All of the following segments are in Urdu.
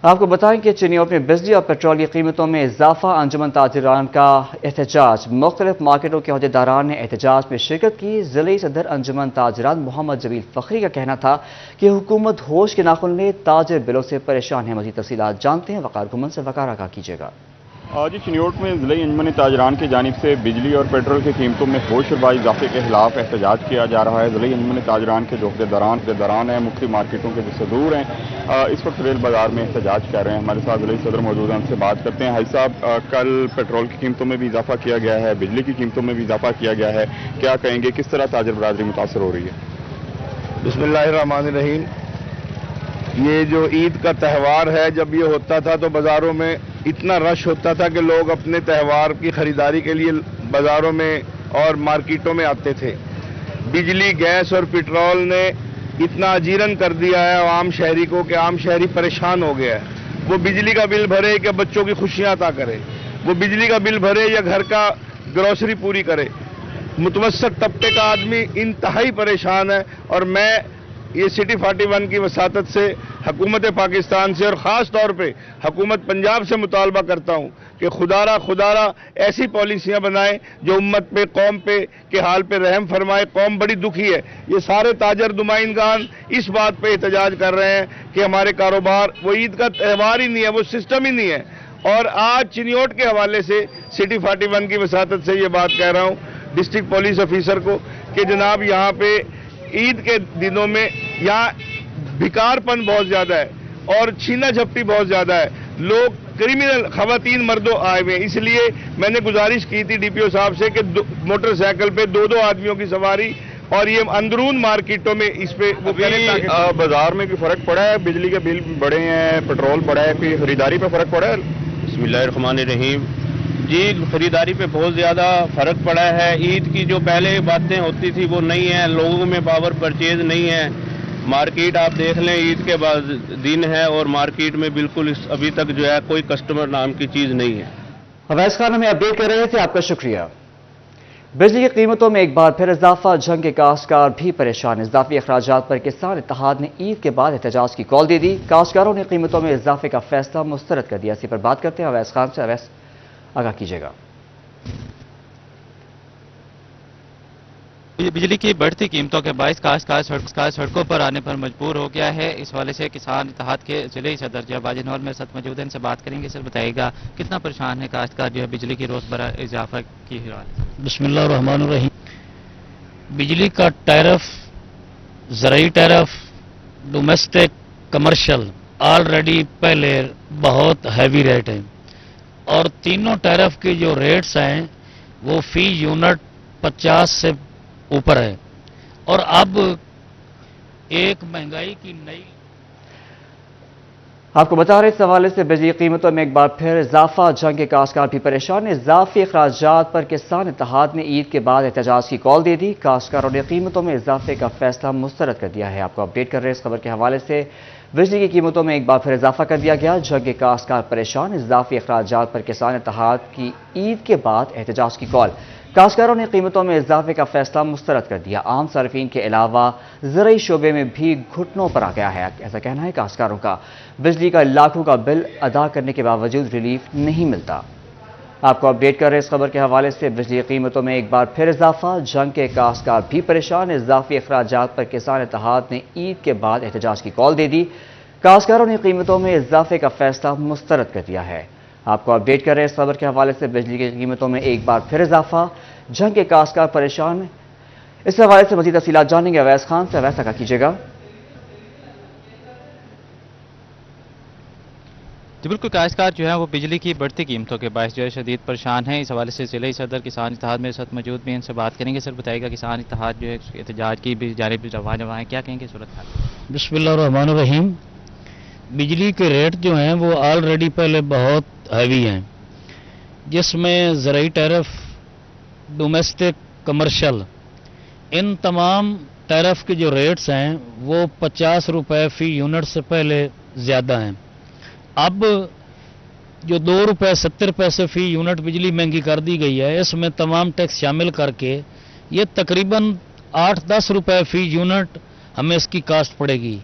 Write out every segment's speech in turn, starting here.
آپ کو بتائیں کہ چنیوٹ میں بجلی اور پیٹرول کی قیمتوں میں اضافہ، انجمن تاجران کا احتجاج۔ مختلف مارکیٹوں کے عہدیداران نے احتجاج میں شرکت کی۔ ضلعی صدر انجمن تاجران محمد جمیل فخری کا کہنا تھا کہ حکومت ہوش کے ناخن لے، تاجر بلوں سے پریشان ہیں۔ مزید تفصیلات جانتے ہیں وقار گھمن سے۔ وقار آگاہ کیجیے گا۔ آج چنیوٹ میں ضلعی انجمن تاجران کی جانب سے بجلی اور پیٹرول کی قیمتوں میں ہوش اور اضافے کے خلاف احتجاج کیا جا رہا ہے۔ ضلعی انجمن تاجران کے جو عہدیداران ہیں، مختلف مارکیٹوں کے جو صدور ہیں، اس وقت ریل بازار میں احتجاج کر رہے ہیں۔ ہمارے ساتھ ضلعی صدر موجود ہیں، ان سے بات کرتے ہیں۔ حاجی صاحب، کل پیٹرول کی قیمتوں میں بھی اضافہ کیا گیا ہے، بجلی کی قیمتوں میں بھی اضافہ کیا گیا ہے، کیا کہیں گے، کس طرح تاجر برادری متاثر ہو رہی ہے؟ بسم اللہ الرحمن الرحیم۔ یہ جو عید کا تہوار ہے، جب یہ ہوتا تھا تو بازاروں میں اتنا رش ہوتا تھا کہ لوگ اپنے تہوار کی خریداری کے لیے بازاروں میں اور مارکیٹوں میں آتے تھے۔ بجلی، گیس اور پیٹرول نے اتنا اجیرن کر دیا ہے عام شہری کو کہ عام شہری پریشان ہو گیا ہے۔ وہ بجلی کا بل بھرے کہ بچوں کی خوشیاں عطا کرے، وہ بجلی کا بل بھرے یا گھر کا گروسری پوری کرے۔ متوسط طبقے کا آدمی انتہائی پریشان ہے، اور میں یہ سٹی 41 کی وساطت سے حکومت پاکستان سے اور خاص طور پہ حکومت پنجاب سے مطالبہ کرتا ہوں کہ خدا را ایسی پالیسیاں بنائیں جو امت پہ، قوم پہ کے حال پہ رحم فرمائے۔ قوم بڑی دکھی ہے۔ یہ سارے تاجر نمائندگان اس بات پہ احتجاج کر رہے ہیں کہ ہمارے کاروبار، وہ عید کا تہوار ہی نہیں ہے، وہ سسٹم ہی نہیں ہے۔ اور آج چنیوٹ کے حوالے سے سٹی 41 کی وساطت سے یہ بات کہہ رہا ہوں ڈسٹرکٹ پولیس آفیسر کو کہ جناب، یہاں پہ عید کے دنوں میں یہاں بھکار پن بہت زیادہ ہے اور چھینا جھپٹی بہت زیادہ ہے۔ لوگ کریمنل خواتین مردوں آئے ہوئے ہیں۔ اس لیے میں نے گزارش کی تھی ڈی پی او صاحب سے کہ موٹر سائیکل پہ دو آدمیوں کی سواری، اور یہ اندرون مارکیٹوں میں اس پہ وہ کریں۔ بازار میں کوئی فرق پڑا ہے؟ بجلی کے بل بڑھے ہیں، پیٹرول بڑھا ہے، کوئی خریداری پہ فرق پڑا ہے؟ بسم اللہ الرحمن الرحیم۔ جی، خریداری پہ بہت زیادہ فرق پڑا ہے۔ عید کی جو پہلے باتیں ہوتی تھی وہ نہیں ہیں، لوگوں میں پاور پرچیز نہیں ہے۔ مارکیٹ آپ دیکھ لیں، عید کے بعد دن ہے اور مارکیٹ میں بالکل ابھی تک جو ہے کوئی کسٹمر نام کی چیز نہیں ہے۔ اویس خان ہمیں اپڈیٹ کر رہے تھے، آپ کا شکریہ۔ بجلی کی قیمتوں میں ایک بار پھر اضافہ، جنگ کے کاشتکار بھی پریشان۔ اضافی اخراجات پر کسان اتحاد نے عید کے بعد احتجاج کی کال دے دی۔ کاشتکاروں نے قیمتوں میں اضافے کا فیصلہ مسترد کر دیا۔ اسی پر بات کرتے ہیں اویس خان سے۔ اویس، آگاہ کیجیے گا۔ بجلی کی بڑھتی قیمتوں کے باعث کاشتکار سڑکوں پر آنے پر مجبور ہو گیا ہے۔ اس حوالے سے کسان اتحاد کے ضلعی صدر جو باجن ہال میں ساتھ موجود ہیں، ان سے بات کریں گے۔ سر بتائیے گا کتنا پریشان ہے کاشتکار جو ہے بجلی کی روز برہ اضافہ کی حوالے؟ بسم اللہ الرحمن الرحیم۔ بجلی کا ٹیرف، زرعی ٹیرف، ڈومیسٹک، کمرشل آلریڈی پہلے بہت ہیوی ریٹ ہیں، اور تینوں ٹیرف کے جو ریٹس ہیں وہ فی یونٹ 50 سے اوپر ہے، اور اب ایک مہنگائی کی نئی۔ آپ کو بتا رہے اس حوالے سے بجلی قیمتوں میں ایک بار پھر اضافہ، جنگ کے کاشتکار بھی پریشان۔ اضافی اخراجات پر کسان اتحاد نے عید کے بعد احتجاج کی کال دے دی۔ کاشتکاروں نے قیمتوں میں اضافے کا فیصلہ مسترد کر دیا ہے۔ آپ کو اپڈیٹ کر رہے ہیں اس خبر کے حوالے سے۔ بجلی کی قیمتوں میں ایک بار پھر اضافہ کر دیا گیا، جنگ کے کاشتکار پریشان۔ اضافی اخراجات پر کسان اتحاد کی عید کے بعد احتجاج کی کال۔ کاشتکاروں نے قیمتوں میں اضافے کا فیصلہ مسترد کر دیا۔ عام صارفین کے علاوہ زرعی شعبے میں بھی گھٹنوں پر آ گیا ہے، ایسا کہنا ہے کاشتکاروں کا۔ بجلی کا لاکھوں کا بل ادا کرنے کے باوجود ریلیف نہیں ملتا۔ آپ کو اپڈیٹ کر رہے اس خبر کے حوالے سے۔ بجلی قیمتوں میں ایک بار پھر اضافہ، جنگ کے کاشتکار بھی پریشان۔ اضافی اخراجات پر کسان اتحاد نے عید کے بعد احتجاج کی کال دے دی۔ کاشتکاروں نے قیمتوں میں اضافے کا فیصلہ مسترد کر دیا ہے۔ آپ کو اپڈیٹ کر رہے اس خبر کے حوالے سے۔ بجلی کی قیمتوں میں ایک بار پھر اضافہ، جنگ کے کاشتکار پریشان۔ اس حوالے سے مزید تفصیلات جانیں گے اویس خان سے۔ اویس، آگاہ کیجیے گا۔ جی بالکل، کاشتکار جو ہے وہ بجلی کی بڑھتی قیمتوں کے باعث جو ہے شدید پریشان ہیں۔ اس حوالے سے ضلعی صدر کسان اتحاد میرے ساتھ موجود بھی ہیں، ان سے بات کریں گے۔ سر بتائیے گا کسان اتحاد جو ہے احتجاج کی بھی جانب رواں ہیں، کیا کہیں گے صورتحال؟ بسم اللہ الرحمن الرحیم۔ بجلی کے ریٹ جو ہیں وہ آلریڈی پہلے بہت ہیوی ہیں، جس میں زرعی ٹیرف، ڈومیسٹک، کمرشل، ان تمام ٹیرف کے جو ریٹس ہیں وہ 50 روپے فی یونٹ سے پہلے زیادہ ہیں۔ اب جو 2 روپے 70 پیسے فی یونٹ بجلی مہنگی کر دی گئی ہے، اس میں تمام ٹیکس شامل کر کے یہ تقریباً 8-10 روپے فی یونٹ ہمیں اس کی کاسٹ پڑے گی۔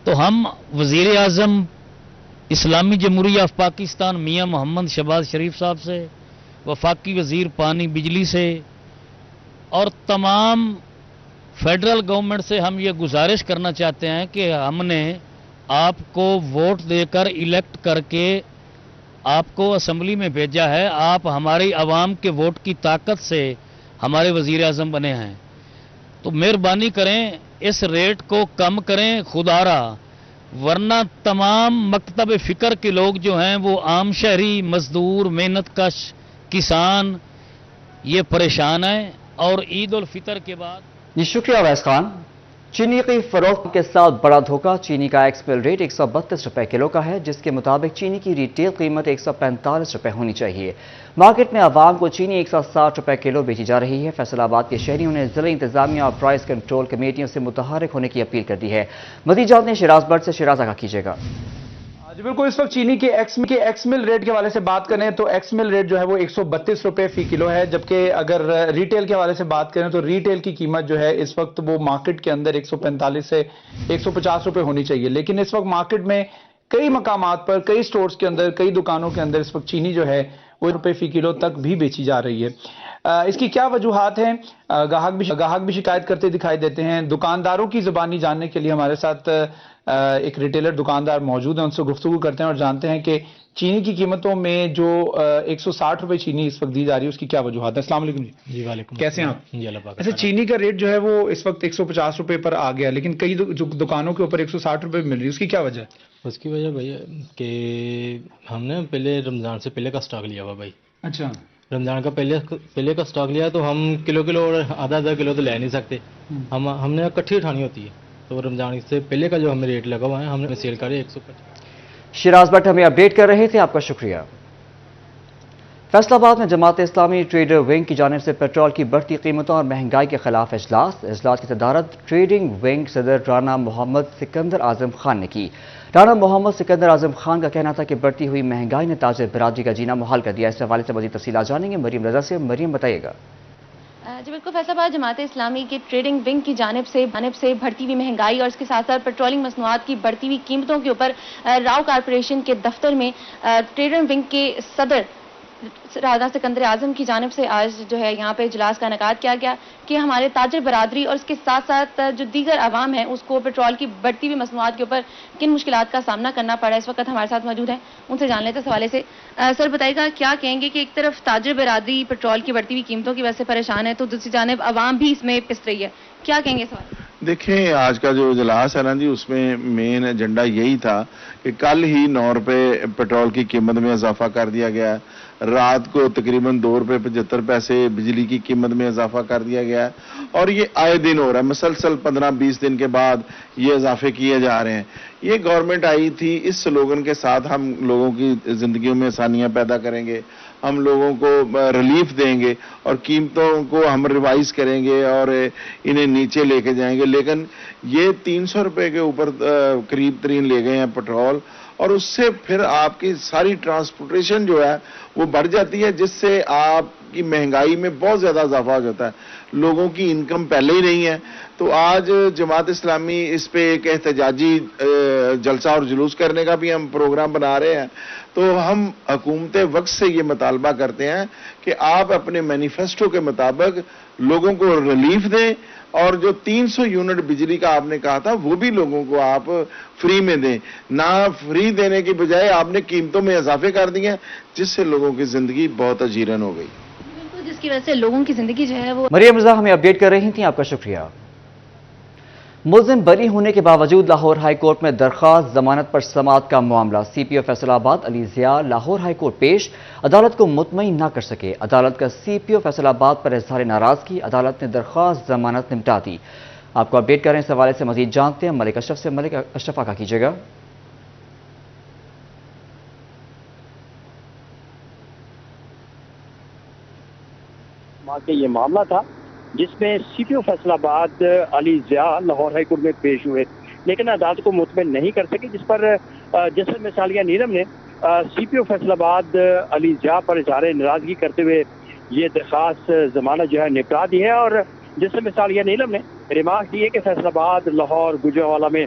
تو ہم وزیر اعظم اسلامی جمہوریہ آف پاکستان میاں محمد شہباز شریف صاحب سے، وفاقی وزیر پانی بجلی سے اور تمام فیڈرل گورنمنٹ سے ہم یہ گزارش کرنا چاہتے ہیں کہ ہم نے آپ کو ووٹ دے کر الیکٹ کر کے آپ کو اسمبلی میں بھیجا ہے، آپ ہماری عوام کے ووٹ کی طاقت سے ہمارے وزیر اعظم بنے ہیں، تو مہربانی کریں اس ریٹ کو کم کریں خدارا، ورنہ تمام مکتب فکر کے لوگ جو ہیں وہ عام شہری، مزدور، محنت کش، کسان یہ پریشان ہیں۔ اور عید الفطر کے بعد جی شکریہ اویس خان۔ چینی کی فروخت کے ساتھ بڑا دھوکہ، چینی کا ایکس مل ریٹ 132 روپے کلو کا ہے، جس کے مطابق چینی کی ریٹیل قیمت 145 روپے ہونی چاہیے۔ مارکیٹ میں عوام کو چینی 160 روپے کلو بیچی جا رہی ہے۔ فیصل آباد کے شہریوں نے ضلعی انتظامیہ اور پرائس کنٹرول کمیٹیوں سے متحرک ہونے کی اپیل کر دی ہے۔ مزید جانتے ہیں شیراز بٹ سے، شیراز آگاہ کیجیے گا۔ جی بالکل، اس وقت چینی کے ایکس مل ریٹ کے حوالے سے بات کریں تو ایکس مل ریٹ جو ہے وہ 132 روپے فی کلو ہے، جبکہ اگر ریٹیل کے حوالے سے بات کریں تو ریٹیل کی قیمت جو ہے اس وقت وہ مارکیٹ کے اندر 145 سے 150 روپے ہونی چاہیے، لیکن اس وقت مارکیٹ میں کئی مقامات پر، کئی سٹورز کے اندر، کئی دکانوں کے اندر اس وقت چینی جو ہے وہ روپے فی کلو تک بھی بیچی جا رہی ہے۔ اس کی کیا وجوہات ہیں؟ گاہک بھی شکایت کرتے دکھائی دیتے ہیں۔ دکانداروں کی زبانی جاننے کے لیے ہمارے ساتھ ایک ریٹیلر دکاندار موجود ہیں، ان سے گفتگو کرتے ہیں اور جانتے ہیں کہ چینی کی قیمتوں میں جو 160 روپے چینی اس وقت دی جا رہی ہے اس کی کیا وجوہات ہیں۔ السلام علیکم جی۔ وعلیکم، کیسے ہیں آپ؟ جی اللہ پاک۔ ایسے چینی کا ریٹ جو ہے وہ اس وقت 150 روپے پر آ گیا، لیکن کئی دکانوں کے اوپر 160 روپے مل رہی ہے، اس کی کیا وجہ ہے؟ اس کی وجہ بھیا کہ ہم نے پہلے رمضان سے پہلے کا سٹاک لیا ہوا بھائی۔ اچھا، رمضان کا پہلے کا سٹاک لیا تو ہم کلو اور آدھا کلو تو لے نہیں سکتے، ہم نے اکٹھی اٹھانی ہوتی ہے، تو رمضان سے پہلے کا جو ہمیں ریٹ لگا ہوا ہے ہم نے سیل کرے 150۔ شیراز بٹ ہمیں اپڈیٹ کر رہے تھے، آپ کا شکریہ۔ فیصل آباد میں جماعت اسلامی ٹریڈر ونگ کی جانب سے پیٹرول کی بڑھتی قیمتوں اور مہنگائی کے خلاف اجلاس کی صدارت ٹریڈنگ ونگ صدر رانا محمد سکندر اعظم خان نے کی۔ رانا محمد سکندر اعظم خان کا کہنا تھا کہ بڑھتی ہوئی مہنگائی نے تاجر برادری کا جینا محال کر دیا۔ اس حوالے سے مزید تفصیلات جانیں گے مریم رضا سے۔ مریم بتائیے گا۔ جی بالکل، فیصل آباد جماعت اسلامی کی ٹریڈنگ ونگ کی جانب سے بڑھتی ہوئی مہنگائی اور اس کے ساتھ ساتھ پیٹرولنگ مصنوعات کی بڑھتی ہوئی قیمتوں کے اوپر راؤ کارپوریشن کے دفتر میں ٹریڈنگ ونگ کے صدر رانا سکندر اعظم کی جانب سے آج جو ہے یہاں پہ اجلاس کا انعقاد کیا گیا کہ ہمارے تاجر برادری اور اس کے ساتھ ساتھ جو دیگر عوام ہیں اس کو پیٹرول کی بڑھتی ہوئی مصنوعات کے اوپر کن مشکلات کا سامنا کرنا پڑا ہے۔ اس وقت ہمارے ساتھ موجود ہیں، ان سے جان لیتے ہیں اس حوالے سے۔ سر بتائیے گا، کیا کہیں گے کہ ایک طرف تاجر برادری پیٹرول کی بڑھتی ہوئی قیمتوں کی وجہ سے پریشان ہے تو دوسری جانب عوام بھی اس میں پس رہی ہے، کیا کہیں گے اس حوالے سے؟ دیکھیں، آج کا جو اجلاس ہے نا جی، اس میں مین ایجنڈا یہی تھا کہ کل ہی 9 روپے پیٹرول کی قیمت میں اضافہ کر دیا گیا ہے، رات کو تقریباً 2 روپے 75 پیسے بجلی کی قیمت میں اضافہ کر دیا گیا ہے، اور یہ آئے دن ہو رہا ہے، مسلسل 15-20 دن کے بعد یہ اضافے کیے جا رہے ہیں۔ یہ گورنمنٹ آئی تھی اس سلوگن کے ساتھ، ہم لوگوں کی زندگیوں میں آسانیاں پیدا کریں گے، ہم لوگوں کو ریلیف دیں گے اور قیمتوں کو ہم ریوائز کریں گے اور انہیں نیچے لے کے جائیں گے، لیکن یہ 300 روپے کے اوپر قریب ترین لے گئے ہیں پیٹرول، اور اس سے پھر آپ کی ساری ٹرانسپورٹیشن جو ہے وہ بڑھ جاتی ہے، جس سے آپ کی مہنگائی میں بہت زیادہ اضافہ ہو جاتا ہے۔ لوگوں کی انکم پہلے ہی نہیں ہے، تو آج جماعت اسلامی اس پہ ایک احتجاجی جلسہ اور جلوس کرنے کا بھی ہم پروگرام بنا رہے ہیں۔ تو ہم حکومت وقت سے یہ مطالبہ کرتے ہیں کہ آپ اپنے مینیفیسٹو کے مطابق لوگوں کو ریلیف دیں، اور جو 300 یونٹ بجلی کا آپ نے کہا تھا وہ بھی لوگوں کو آپ فری میں دیں، نہ فری دینے کی بجائے آپ نے قیمتوں میں اضافے کر دیے، جس سے لوگوں کی زندگی بہت اجیرن ہو گئی، جس کی وجہ سے لوگوں کی زندگی جو ہے وہ۔ مریم رضا ہمیں اپڈیٹ کر رہی تھیں، آپ کا شکریہ۔ ملزم بری ہونے کے باوجود لاہور ہائی کورٹ میں درخواست ضمانت پر سماعت کا معاملہ، سی پی او فیصل آباد علی ضیاء لاہور ہائی کورٹ پیش، عدالت کو مطمئن نہ کر سکے، عدالت کا سی پی او فیصل آباد پر اظہار ناراضگی، عدالت نے درخواست ضمانت نمٹا دی۔ آپ کو اپڈیٹ کریں اس حوالے سے مزید جانتے ہیں ملک اشرف سے۔ ملک اشرف آگاہ کیجیے گا۔ کہ یہ معاملہ تھا جس میں سی پی او فیصل آباد علی ضیاء لاہور ہائی کورٹ میں پیش ہوئے، لیکن عدالت کو مطمئن نہیں کر سکے، جس پر جسٹس مثالیہ نیلم نے سی پی او فیصل آباد علی ضیاء پر اظہار ناراضگی کرتے ہوئے یہ درخواست ضمانت جو ہے نپٹا دی ہے، اور جسٹس مثالیہ نیلم نے ریمارک دی ہے کہ فیصل آباد، لاہور، گوجرانوالہ میں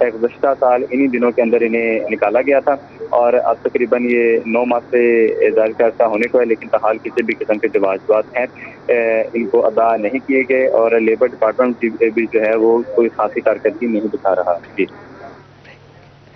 گزشتہ سال انہی دنوں کے اندر انہیں نکالا گیا تھا اور اب تقریباً یہ 9 ماہ سے ظاہر کا عرصہ ہونے کو ہے، لیکن تاحال کسی بھی قسم کے جو واجبات ہیں ان کو ادا نہیں کیے گئے اور لیبر ڈپارٹمنٹ بھی جو ہے وہ کوئی خاصی کارکردگی نہیں دکھا رہا. جی